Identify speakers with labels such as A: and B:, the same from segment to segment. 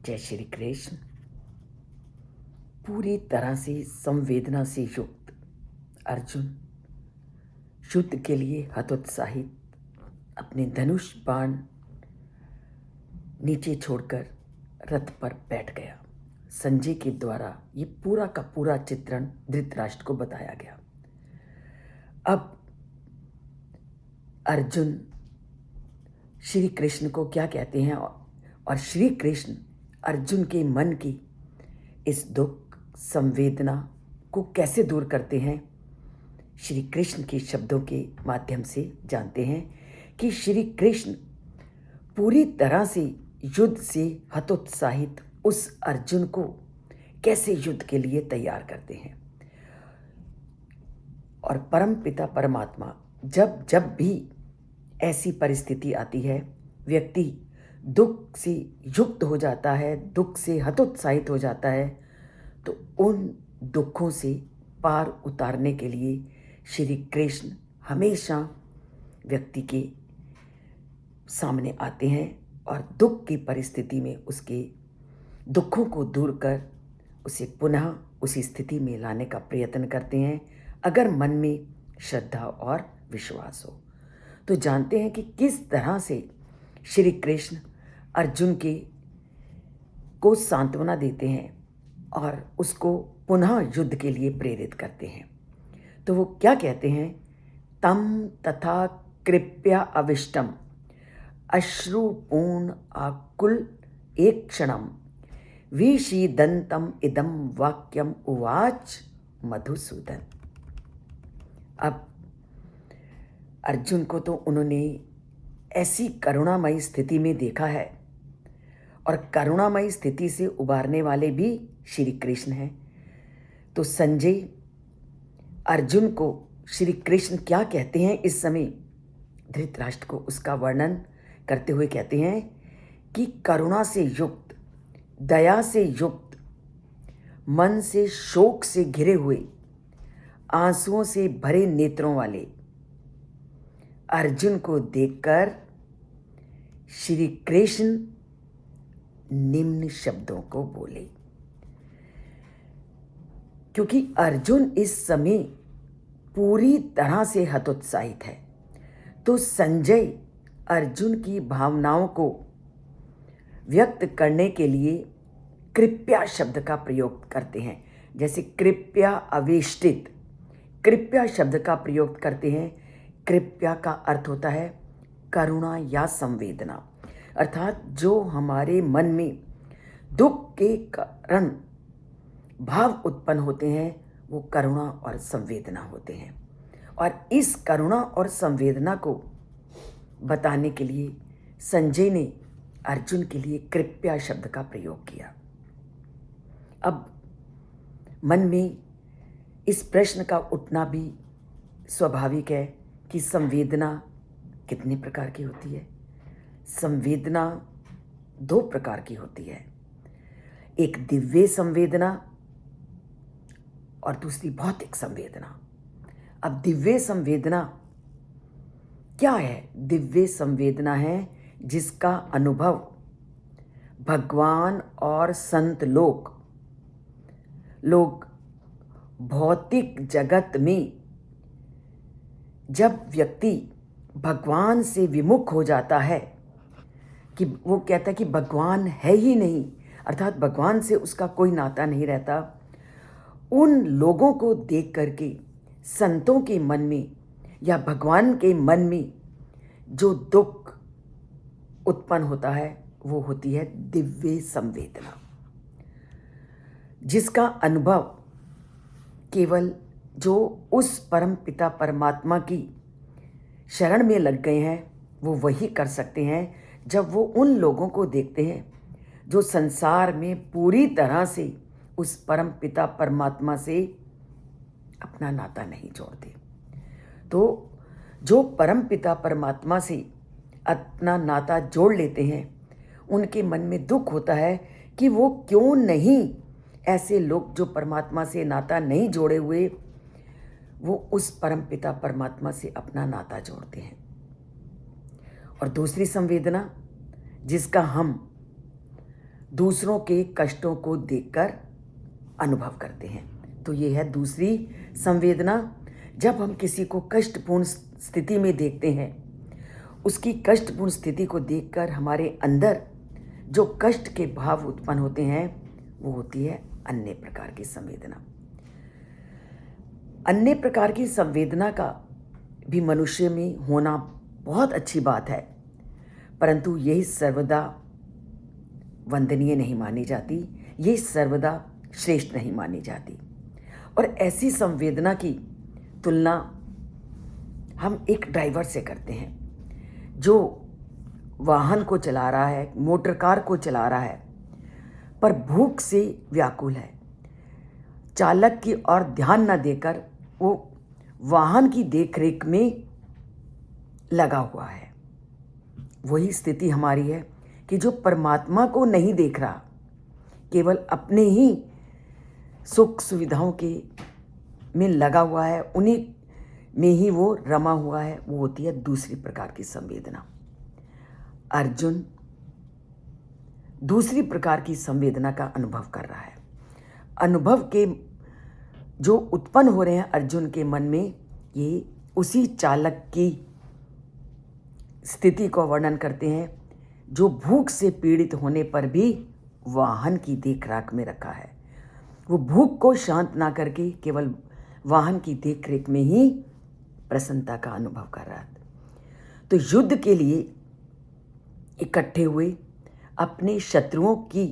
A: जय श्री कृष्ण। पूरी तरह से संवेदना से युक्त अर्जुन युद्ध के लिए हतोत्साहित अपने धनुष बाण नीचे छोड़कर रथ पर बैठ गया। संजय के द्वारा ये पूरा का पूरा चित्रण धृतराष्ट्र को बताया गया। अब अर्जुन श्री कृष्ण को क्या कहते हैं और श्री कृष्ण अर्जुन के मन की इस दुख संवेदना को कैसे दूर करते हैं, श्री कृष्ण के शब्दों के माध्यम से जानते हैं कि श्री कृष्ण पूरी तरह से युद्ध से हतोत्साहित उस अर्जुन को कैसे युद्ध के लिए तैयार करते हैं। और परम पिता परमात्मा जब जब भी ऐसी परिस्थिति आती है, व्यक्ति दुख से युक्त हो जाता है, दुख से हतोत्साहित हो जाता है, तो उन दुखों से पार उतारने के लिए श्री कृष्ण हमेशा व्यक्ति के सामने आते हैं और दुख की परिस्थिति में उसके दुखों को दूर कर उसे पुनः उसी स्थिति में लाने का प्रयत्न करते हैं, अगर मन में श्रद्धा और विश्वास हो। तो जानते हैं कि किस तरह से श्री कृष्ण अर्जुन को सांत्वना देते हैं और उसको पुनः युद्ध के लिए प्रेरित करते हैं। तो वो क्या कहते हैं, तम तथा कृपया अविष्टम अश्रुपूर्ण आकुल एक क्षणम विषीदंतम इदम वाक्यम उवाच मधुसूदन। अब अर्जुन को तो उन्होंने ऐसी करुणामयी स्थिति में देखा है और करुणामयी स्थिति से उबारने वाले भी श्री कृष्ण हैं। तो संजय अर्जुन को श्री कृष्ण क्या कहते हैं इस समय, धृतराष्ट्र को उसका वर्णन करते हुए कहते हैं कि करुणा से युक्त, दया से युक्त, मन से शोक से घिरे हुए, आंसुओं से भरे नेत्रों वाले अर्जुन को देखकर श्री कृष्ण निम्न शब्दों को बोले। क्योंकि अर्जुन इस समय पूरी तरह से हतोत्साहित है, तो संजय अर्जुन की भावनाओं को व्यक्त करने के लिए कृपया शब्द का प्रयोग करते हैं। जैसे कृपया अवेष्टित, कृपया शब्द का प्रयोग करते हैं। कृपया का अर्थ होता है करुणा या संवेदना, अर्थात जो हमारे मन में दुख के कारण भाव उत्पन्न होते हैं वो करुणा और संवेदना होते हैं। और इस करुणा और संवेदना को बताने के लिए संजय ने अर्जुन के लिए कृपया शब्द का प्रयोग किया। अब मन में इस प्रश्न का उठना भी स्वाभाविक है कि संवेदना कितने प्रकार की होती है। संवेदना दो प्रकार की होती है, एक दिव्य संवेदना और दूसरी भौतिक संवेदना। अब दिव्य संवेदना क्या है? दिव्य संवेदना है जिसका अनुभव भगवान और संत लोग भौतिक जगत में जब व्यक्ति भगवान से विमुख हो जाता है, कि वो कहता है कि भगवान है ही नहीं, अर्थात भगवान से उसका कोई नाता नहीं रहता, उन लोगों को देख करके संतों के मन में या भगवान के मन में जो दुख उत्पन्न होता है वो होती है दिव्य संवेदना, जिसका अनुभव केवल जो उस परम पिता परमात्मा की शरण में लग गए हैं वो वही कर सकते हैं। जब वो उन लोगों को देखते हैं जो संसार में पूरी तरह से उस परम पिता परमात्मा से अपना नाता नहीं जोड़ते, तो जो परम पिता परमात्मा से अपना नाता जोड़ लेते हैं उनके मन में दुख होता है कि वो क्यों नहीं, ऐसे लोग जो परमात्मा से नाता नहीं जोड़े हुए वो उस परम पिता परमात्मा से अपना नाता जोड़ते हैं। और दूसरी संवेदना जिसका हम दूसरों के कष्टों को देखकर अनुभव करते हैं। तो ये है दूसरी संवेदना। जब हम किसी को कष्टपूर्ण स्थिति में देखते हैं, उसकी कष्टपूर्ण स्थिति को देखकर हमारे अंदर जो कष्ट के भाव उत्पन्न होते हैं, वो होती है अन्य प्रकार की संवेदना। अन्य प्रकार की संवेदना का भी मनुष्य में होना बहुत अच्छी बात है, परंतु यही सर्वदा वंदनीय नहीं मानी जाती, ये सर्वदा श्रेष्ठ नहीं मानी जाती। और ऐसी संवेदना की तुलना हम एक ड्राइवर से करते हैं जो वाहन को चला रहा है, मोटर कार को चला रहा है, पर भूख से व्याकुल है। चालक की ओर ध्यान न देकर वो वाहन की देखरेख में लगा हुआ है। वही स्थिति हमारी है कि जो परमात्मा को नहीं देख रहा, केवल अपने ही सुख सुविधाओं के में लगा हुआ है, उन्हीं में ही वो रमा हुआ है, वो होती है दूसरी प्रकार की संवेदना। अर्जुन दूसरी प्रकार की संवेदना का अनुभव कर रहा है। अनुभव के जो उत्पन्न हो रहे हैं अर्जुन के मन में, ये उसी चालक की स्थिति को वर्णन करते हैं जो भूख से पीड़ित होने पर भी वाहन की देखरेख में रखा है। वो भूख को शांत ना करके केवल वाहन की देखरेख में ही प्रसन्नता का अनुभव कर रहा था। तो युद्ध के लिए इकट्ठे हुए अपने शत्रुओं की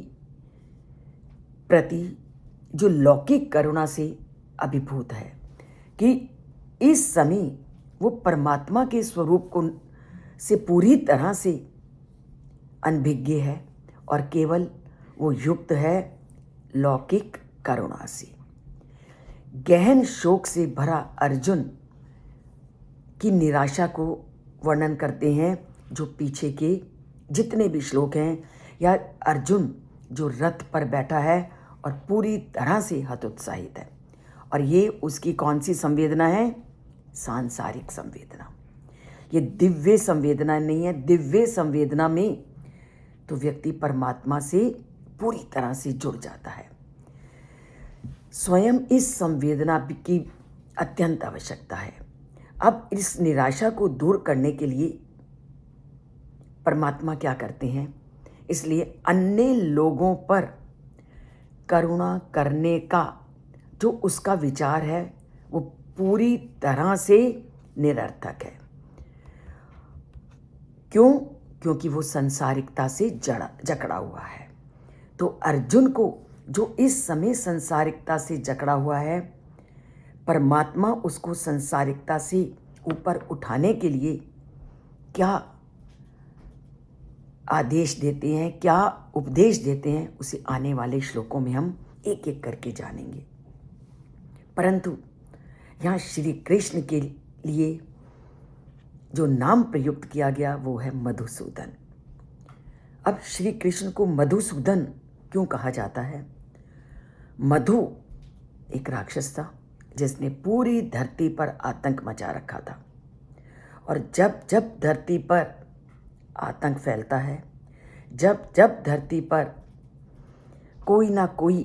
A: प्रति जो लौकिक करुणा से अभिभूत है कि इस समय वो परमात्मा के स्वरूप को से पूरी तरह से अनभिज्ञ है और केवल वो युक्त है लौकिक करुणा से। गहन शोक से भरा अर्जुन की निराशा को वर्णन करते हैं जो पीछे के जितने भी श्लोक हैं, या अर्जुन जो रथ पर बैठा है और पूरी तरह से हतोत्साहित है। और ये उसकी कौन सी संवेदना है? सांसारिक संवेदना। ये दिव्य संवेदना नहीं है। दिव्य संवेदना में तो व्यक्ति परमात्मा से पूरी तरह से जुड़ जाता है। स्वयं इस संवेदना की अत्यंत आवश्यकता है। अब इस निराशा को दूर करने के लिए परमात्मा क्या करते हैं? इसलिए अन्य लोगों पर करुणा करने का जो उसका विचार है वो पूरी तरह से निरर्थक है। क्यों? क्योंकि वो संसारिकता से जकड़ा हुआ है। तो अर्जुन को जो इस समय संसारिकता से जकड़ा हुआ है, परमात्मा उसको संसारिकता से ऊपर उठाने के लिए क्या आदेश देते हैं, क्या उपदेश देते हैं, उसे आने वाले श्लोकों में हम एक एक करके जानेंगे। परंतु यहाँ श्री कृष्ण के लिए जो नाम प्रयुक्त किया गया वो है मधुसूदन। अब श्री कृष्ण को मधुसूदन क्यों कहा जाता है? मधु एक राक्षस था जिसने पूरी धरती पर आतंक मचा रखा था। और जब जब धरती पर आतंक फैलता है, जब जब धरती पर कोई ना कोई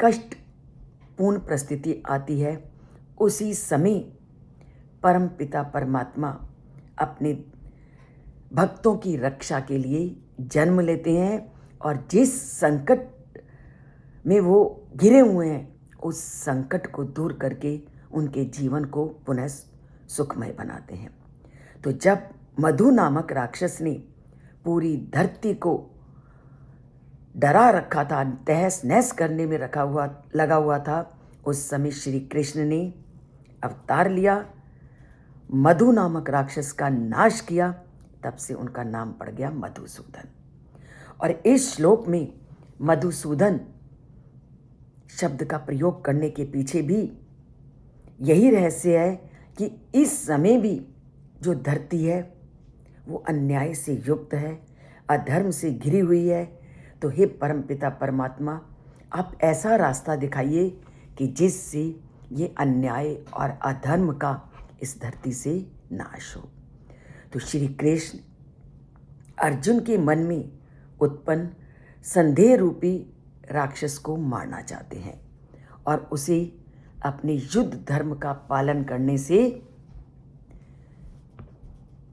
A: कष्टपूर्ण परिस्थिति आती है, उसी समय परम पिता परमात्मा अपने भक्तों की रक्षा के लिए जन्म लेते हैं और जिस संकट में वो घिरे हुए हैं उस संकट को दूर करके उनके जीवन को पुनः सुखमय बनाते हैं। तो जब मधु नामक राक्षस ने पूरी धरती को डरा रखा था, तहस नहस करने में लगा हुआ था, उस समय श्री कृष्ण ने अवतार लिया, मधु नामक राक्षस का नाश किया। तब से उनका नाम पड़ गया मधुसूदन। और इस श्लोक में मधुसूदन शब्द का प्रयोग करने के पीछे भी यही रहस्य है कि इस समय भी जो धरती है वो अन्याय से युक्त है, अधर्म से घिरी हुई है। तो हे परमपिता परमात्मा, आप ऐसा रास्ता दिखाइए कि जिससे ये अन्याय और अधर्म का इस धरती से नाश हो। तो श्री कृष्ण अर्जुन के मन में उत्पन्न संदेह रूपी राक्षस को मारना चाहते हैं और उसे अपने युद्ध धर्म का पालन करने से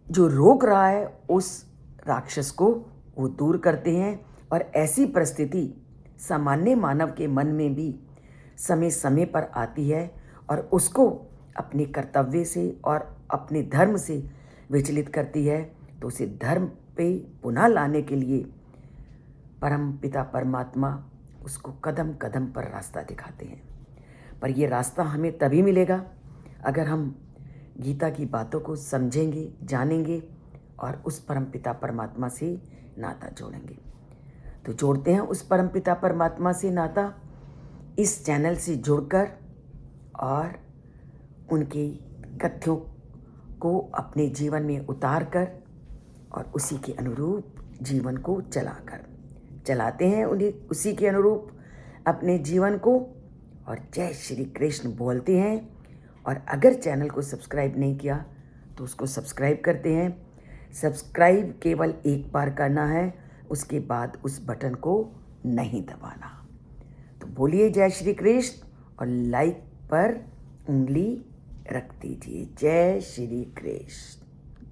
A: जो रोक रहा है उस राक्षस को वो दूर करते हैं। और ऐसी परिस्थिति सामान्य मानव के मन में भी समय समय पर आती है और उसको अपने कर्तव्य से और अपने धर्म से विचलित करती है, तो उसे धर्म पे पुनः लाने के लिए परम पिता परमात्मा उसको कदम कदम पर रास्ता दिखाते हैं। पर ये रास्ता हमें तभी मिलेगा अगर हम गीता की बातों को समझेंगे, जानेंगे और उस परम पिता परमात्मा से नाता जोड़ेंगे। तो जोड़ते हैं उस परम पिता परमात्मा से नाता इस चैनल से जुड़कर और उनके कथ्यों को अपने जीवन में उतार कर और उसी के अनुरूप जीवन को चलाते हैं उन्हें उसी के अनुरूप अपने जीवन को और जय श्री कृष्ण बोलते हैं। और अगर चैनल को सब्सक्राइब नहीं किया तो उसको सब्सक्राइब करते हैं। सब्सक्राइब केवल एक बार करना है, उसके बाद उस बटन को नहीं दबाना। तो बोलिए जय श्री कृष्ण और लाइक पर उंगली रख दीजिए। जय श्री कृष्ण।